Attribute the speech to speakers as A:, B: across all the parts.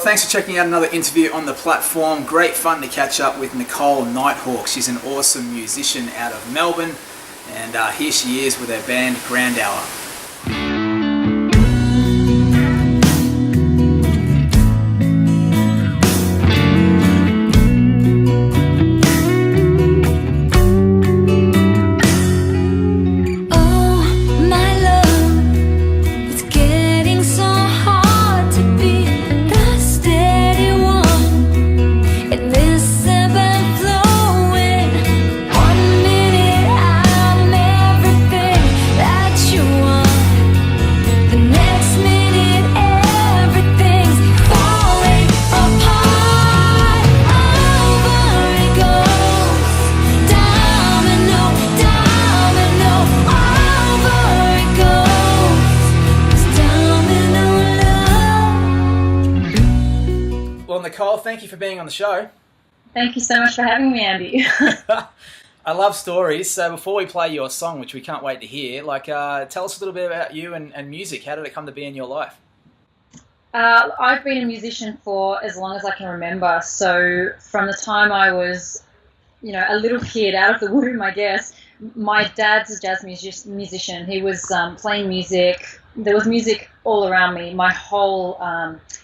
A: thanks for checking out another interview on the platform. Great fun to catch up with Nicole Nighthawk. She's an awesome musician out of Melbourne, and here she is with her band Grand Hour. Well, Nicole, thank you for being on the show.
B: Thank you so much for having me, Andy.
A: I love stories. So before we play your song, which we can't wait to hear, tell us a little bit about you and music. How did it come to be in your life?
B: I've been a musician for as long as I can remember. So from the time I was, a little kid out of the womb, I guess, my dad's a jazz musician. He was playing music. There was music all around me. My whole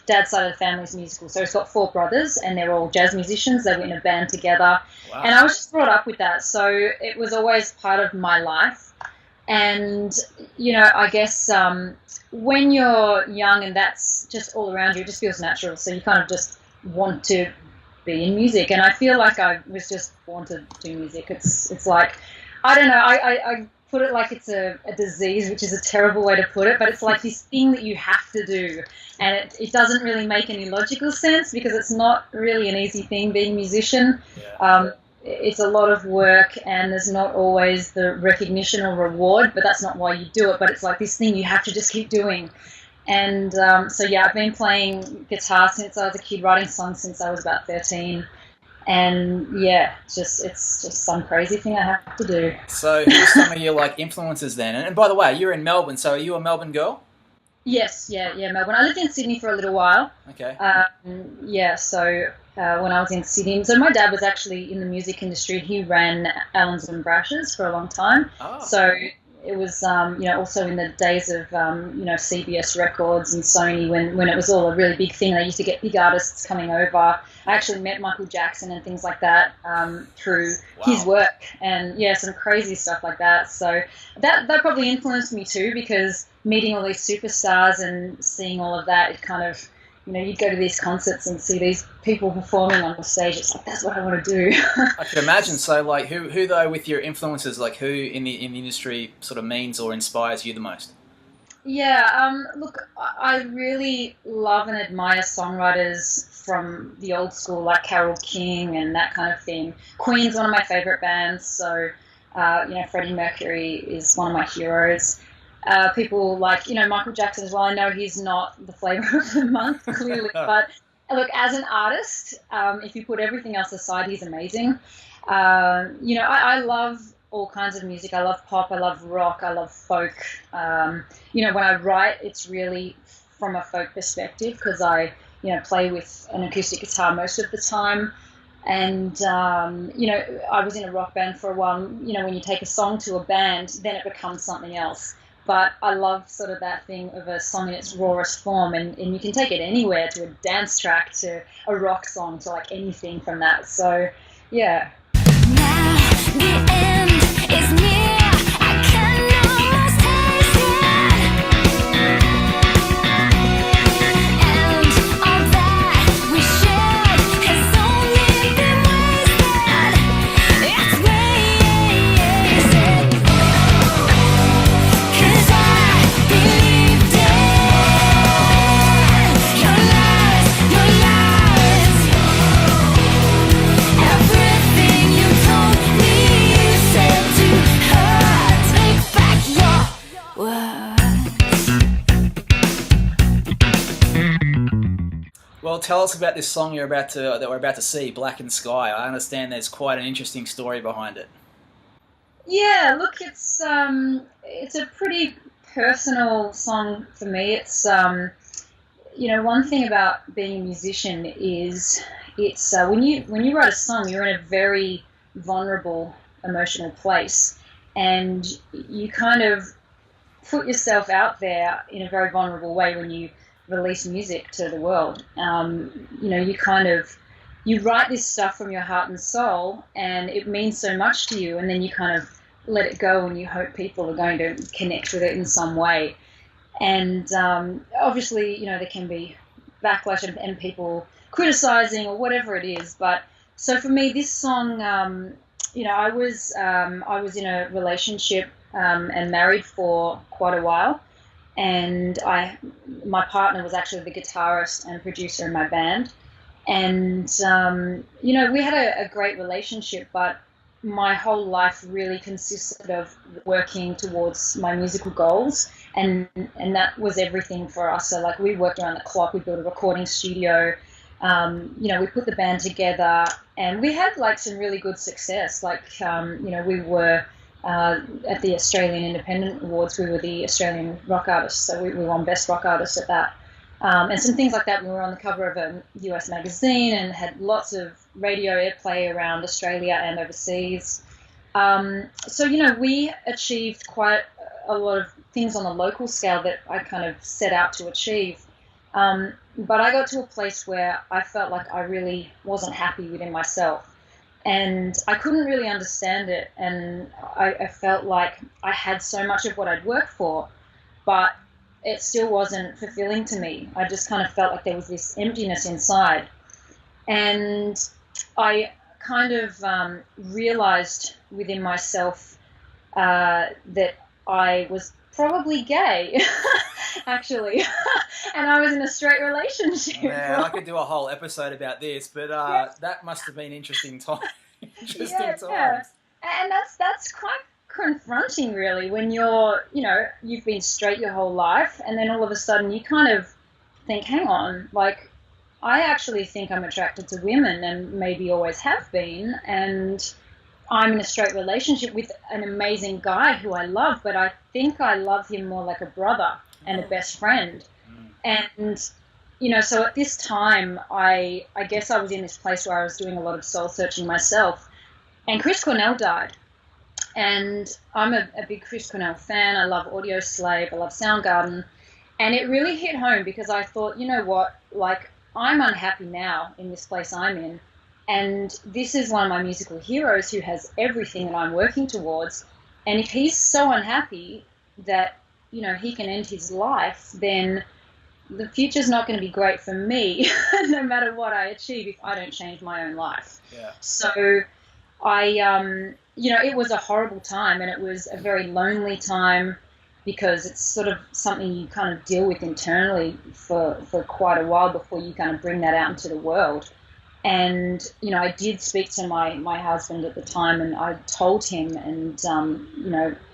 B: dad's side of the family is musical. So he's got 4 brothers, and they're all jazz musicians. They were in a band together. Wow. And I was just brought up with that. So it was always part of my life. And, I guess when you're young and that's just all around you, it just feels natural. So you kind of just want to be in music. And I feel like I was just born to do music. It's like, I don't know, I put it like it's a disease, which is a terrible way to put it, but it's like this thing that you have to do. And it doesn't really make any logical sense because it's not really an easy thing being a musician. Yeah. It's a lot of work and there's not always the recognition or reward, but that's not why you do it. But it's like this thing you have to just keep doing. And I've been playing guitar since I was a kid, writing songs since I was about 13. And it's just some crazy thing I have to do. So
A: who are some of your influences then? And by the way, you're in Melbourne, so are you a Melbourne girl?
B: Yes, Melbourne. I lived in Sydney for a little while.
A: Okay.
B: When I was in Sydney, so my dad was actually in the music industry. He ran Allens and Brashes for a long time. Oh. So it was, also in the days of, CBS Records and Sony when it was all a really big thing. They used to get big artists coming over. I actually met Michael Jackson and things like that through his work and, some crazy stuff like that. So that probably influenced me too, because meeting all these superstars and seeing all of that, it kind of, you'd go to these concerts and see these people performing on the stage. It's like, that's what I want to do.
A: I can imagine. So, who though, with your influences, who in the industry sort of means or inspires you the most?
B: Yeah, look, I really love and admire songwriters from the old school, like Carole King and that kind of thing. Queen's one of my favorite bands, so Freddie Mercury is one of my heroes. People like, Michael Jackson as well. I know he's not the flavor of the month, clearly, but look, as an artist, if you put everything else aside, he's amazing. I love all kinds of music. I love pop, I love rock, I love folk. When I write, it's really from a folk perspective because I, play with an acoustic guitar most of the time. And, I was in a rock band for a while. When you take a song to a band, then it becomes something else. But I love sort of that thing of a song in its rawest form, and you can take it anywhere, to a dance track, to a rock song, to anything from that. So, yeah. Now the end is near. I can almost taste it. And all that we shared has only been wasted. It's wasted. 'Cause I believed in your lies, everything you told me. You said to her, take back your words. Well, tell us about this song that we're about to see, Black and Sky. I understand there's quite an interesting story behind it. Yeah, look, it's a pretty personal song for me. It's one thing about being a musician is it's when you write a song, you're in a very vulnerable emotional place, and you kind of put yourself out there in a very vulnerable way when you release music to the world. You write this stuff from your heart and soul, and it means so much to you, and then you kind of let it go, and you hope people are going to connect with it in some way. And obviously, there can be backlash and people criticizing or whatever it is. But so for me, this song, I was in a relationship and married for quite a while, and my partner was actually the guitarist and producer in my band. And, we had a great relationship, but my whole life really consisted of working towards my musical goals, and that was everything for us. So, like, we worked around the clock. We built a recording studio. We put the band together, and we had, like, some really good success. Like, we were at the Australian Independent Awards. We were the Australian Rock Artist, so we won Best Rock Artist at that. And some things like that. We were on the cover of a US magazine and had lots of radio airplay around Australia and overseas. We achieved quite a lot of things on a local scale that I kind of set out to achieve. But I got to a place where I felt like I really wasn't happy within myself, and I couldn't really understand it. And I felt like I had so much of what I'd worked for, but it still wasn't fulfilling to me. I just kind of felt like there was this emptiness inside. And I kind of realized within myself that I was probably gay, actually. And I was in a straight relationship.
A: Man, I could do a whole episode about this, but that must have been interesting times.
B: Yeah. And that's quite confronting, really, when you've been straight your whole life, and then all of a sudden you kind of think, hang on, like, I actually think I'm attracted to women, and maybe always have been, and I'm in a straight relationship with an amazing guy who I love, but I think I love him more like a brother and a best friend. And so at this time, I guess I was in this place where I was doing a lot of soul searching myself, and Chris Cornell died. And I'm a big Chris Cornell fan. I love Audio Slave. I love Soundgarden. And it really hit home, because I thought, you know what, like, I'm unhappy now in this place I'm in. And this is one of my musical heroes who has everything that I'm working towards. And if he's so unhappy that, he can end his life, then the future's not going to be great for me, no matter what I achieve, if I don't change my own life.
A: Yeah.
B: So it was a horrible time, and it was a very lonely time, because it's sort of something you kind of deal with internally for quite a while before you kind of bring that out into the world. And, I did speak to my husband at the time, and I told him, and,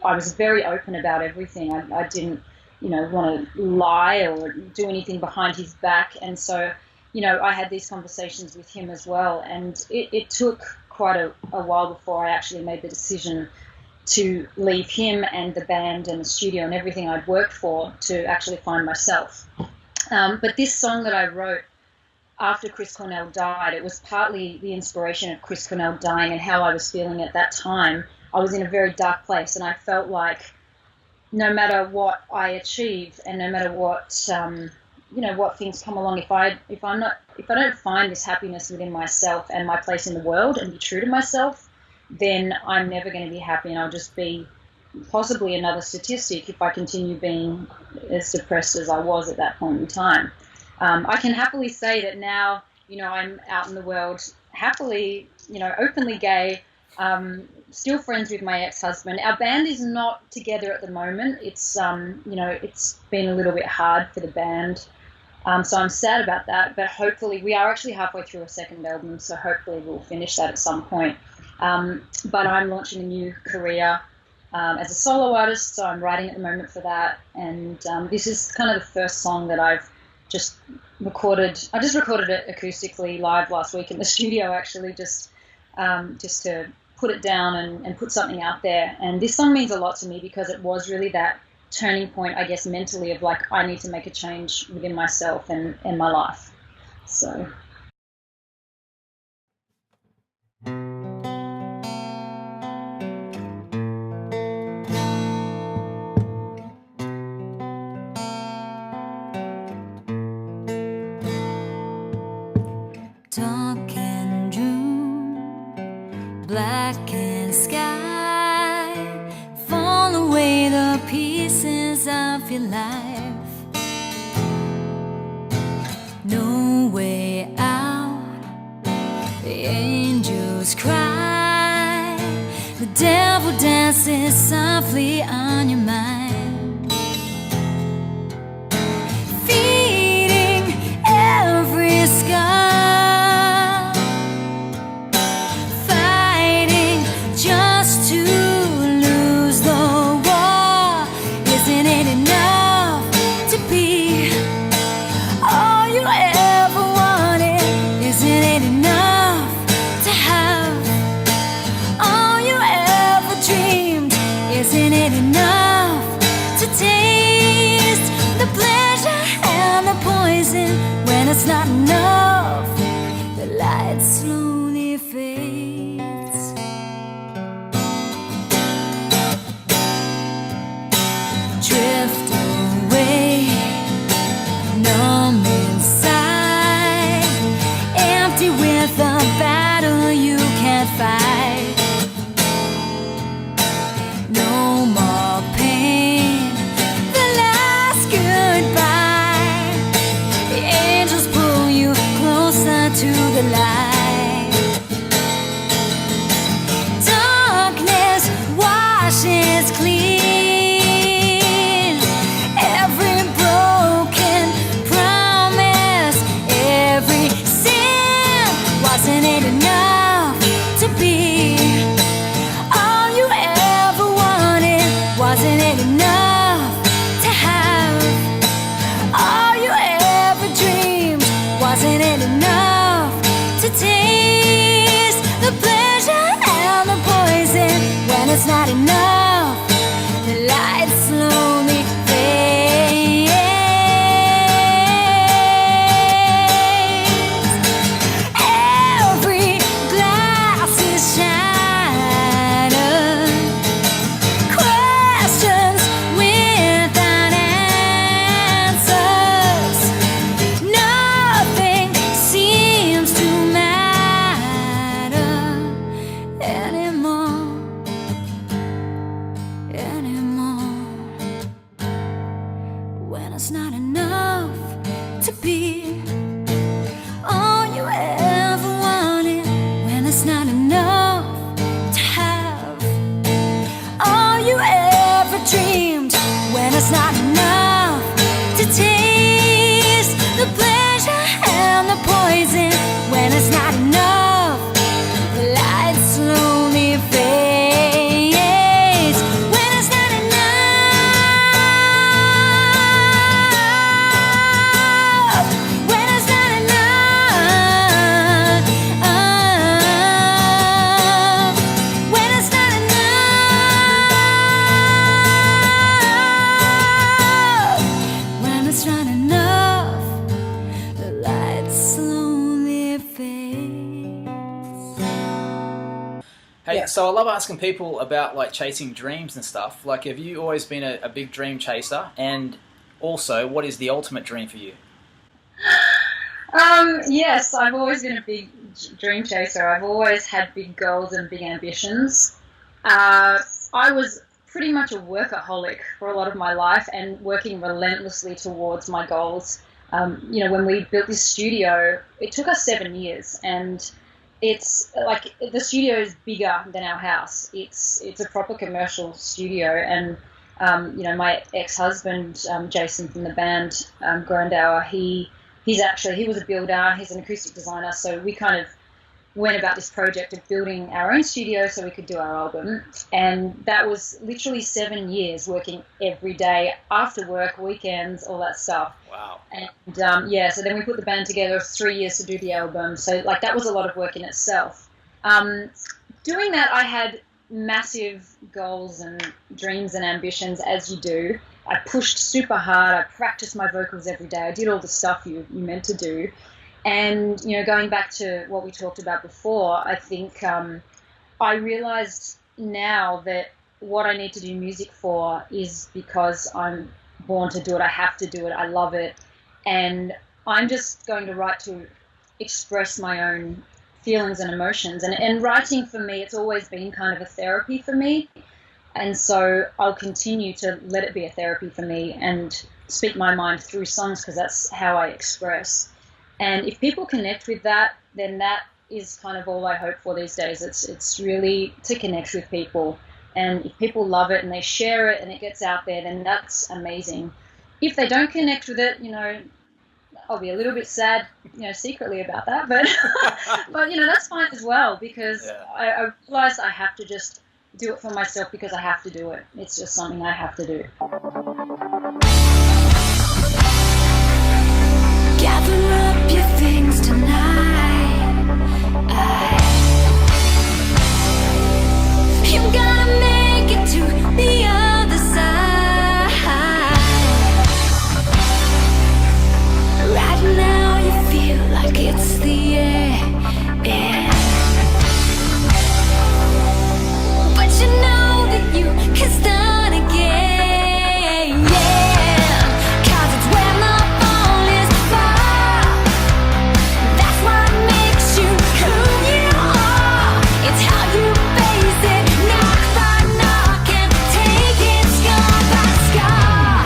B: I was very open about everything. I didn't, want to lie or do anything behind his back. And so, I had these conversations with him as well, and it took quite a while before I actually made the decision to leave him and the band and the studio and everything I'd worked for to actually find myself. But this song that I wrote after Chris Cornell died, it was partly the inspiration of Chris Cornell dying and how I was feeling at that time. I was in a very dark place, and I felt like no matter what I achieve, and no matter what what things come along, if I don't find this happiness within myself and my place in the world and be true to myself, then I'm never going to be happy, and I'll just be possibly another statistic if I continue being as depressed as I was at that point in time. I can happily say that now, I'm out in the world happily, openly gay, still friends with my ex-husband. Our band is not together at the moment. It's, it's been a little bit hard for the band. So I'm sad about that, but hopefully we are actually halfway through a second album, so hopefully we'll finish that at some point. But I'm launching a new career as a solo artist, so I'm writing at the moment for that. And this is kind of the first song that I've just recorded. I just recorded it acoustically live last week in the studio, actually, just to put it down and put something out there. And this song means a lot to me, because it was really that turning point, I guess, mentally of like, I need to make a change within myself and my life. So.
C: Dark and June, blackened sky, fall away the pieces of your life. No way out, the angels cry, the devil dances softly on your mind, feeding every scar. It's not enough, the light slowly fades. Drift away, numb inside, empty with a battle you can't fight. No more pain, the last goodbye. To the light, darkness washes clean every broken promise, every sin. Wasn't it enough to be all you ever wanted? Wasn't it enough to have all you ever dreamed? Wasn't it enough to taste the pleasure and the poison? When it's not enough, the light slowly fades. Every glass is shattered, questions without answers. Nothing seems to it's not enough to be all you ever wanted, when it's not enough to have all you ever dreamed, when it's not enough to taste the pleasure and the poison, when it's not enough, the light slowly fades.
A: Hey, so I love asking people about like chasing dreams and stuff. Like, have you always been a big dream chaser? And also, what is the ultimate dream for you?
B: Yes, I've always been a big dream chaser. I've always had big goals and big ambitions. I was pretty much a workaholic for a lot of my life and working relentlessly towards my goals. When we built this studio, it took us 7 years, and it's like the studio is bigger than our house. It's a proper commercial studio, and my ex-husband Jason from the band Grandauer, he was a builder. He's an acoustic designer, so we kind of went about this project of building our own studio so we could do our album, and that was literally 7 years working every day, after work, weekends, all that stuff.
A: Wow.
B: And so then we put the band together, 3 years to do the album, so like that was a lot of work in itself. Doing that, I had massive goals and dreams and ambitions, as you do. I pushed super hard. I practiced my vocals every day. I did all the stuff you meant to do. And, going back to what we talked about before, I think I realized now that what I need to do music for is because I'm born to do it. I have to do it. I love it. And I'm just going to write to express my own feelings and emotions. And writing for me, it's always been kind of a therapy for me. And so I'll continue to let it be a therapy for me and speak my mind through songs, because that's how I express. And if people connect with that, then that is kind of all I hope for these days. It's really to connect with people. And if people love it and they share it and it gets out there, then that's amazing. If they don't connect with it, I'll be a little bit sad, secretly about that. But, but that's fine as well, because I realize I have to just do it for myself because I have to do it. It's just something I have to do.
C: Gather up your things tonight. You gotta make it to the other side. Right now you feel like it's the end. But you know that you can start again. Yeah. 'Cause it's when the fall is far. That's what makes you who you are. It's how you face it, knock by knock, and take it scar by scar.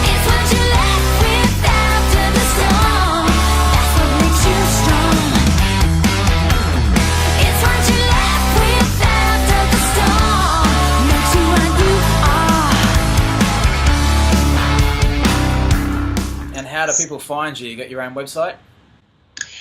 C: It's what you're left with after the storm. That's what makes you strong. It's what you're left with after the storm. Makes you what you are.
A: And how do people find you? You got your own website?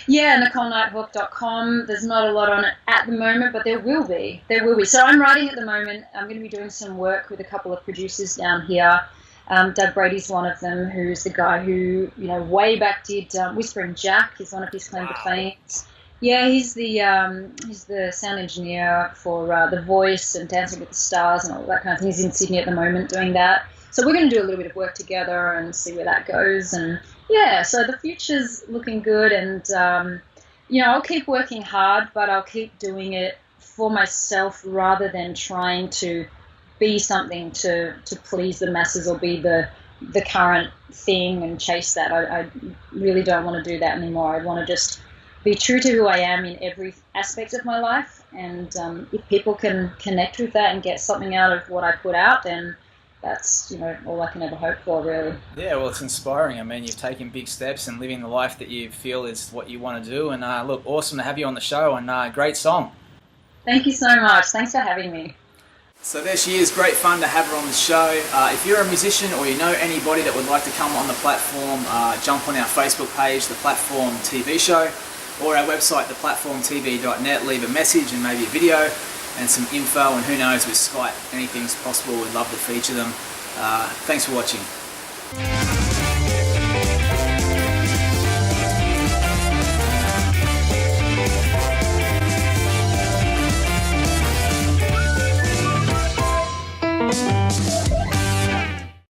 B: Yeah, NicoleNighthawk.com. There's not a lot on it at the moment, but there will be. So I'm writing at the moment. I'm going to be doing some work with a couple of producers down here. Doug Brady's one of them, who's the guy who, way back did Whispering Jack. Is one of his claim to fame. Yeah, he's the sound engineer for The Voice and Dancing with the Stars and all that kind of thing. He's in Sydney at the moment doing that. So we're going to do a little bit of work together and see where that goes. And yeah, so the future's looking good. And, I'll keep working hard, but I'll keep doing it for myself rather than trying to be something to please the masses or be the current thing and chase that. I really don't want to do that anymore. I want to just be true to who I am in every aspect of my life. And if people can connect with that and get something out of what I put out, then that's, all I can ever hope for, really.
A: Yeah, well, it's inspiring. I mean, you've taken big steps and living the life that you feel is what you want to do. And look, awesome to have you on the show, and great song.
B: Thank you so much. Thanks for having me.
A: So there she is. Great fun to have her on the show. If you're a musician or you know anybody that would like to come on the platform, jump on our Facebook page, The Platform TV Show, or our website, theplatformtv.net. Leave a message and maybe a video and some info, and who knows, with Skype, anything's possible. We'd love to feature them. Thanks for watching.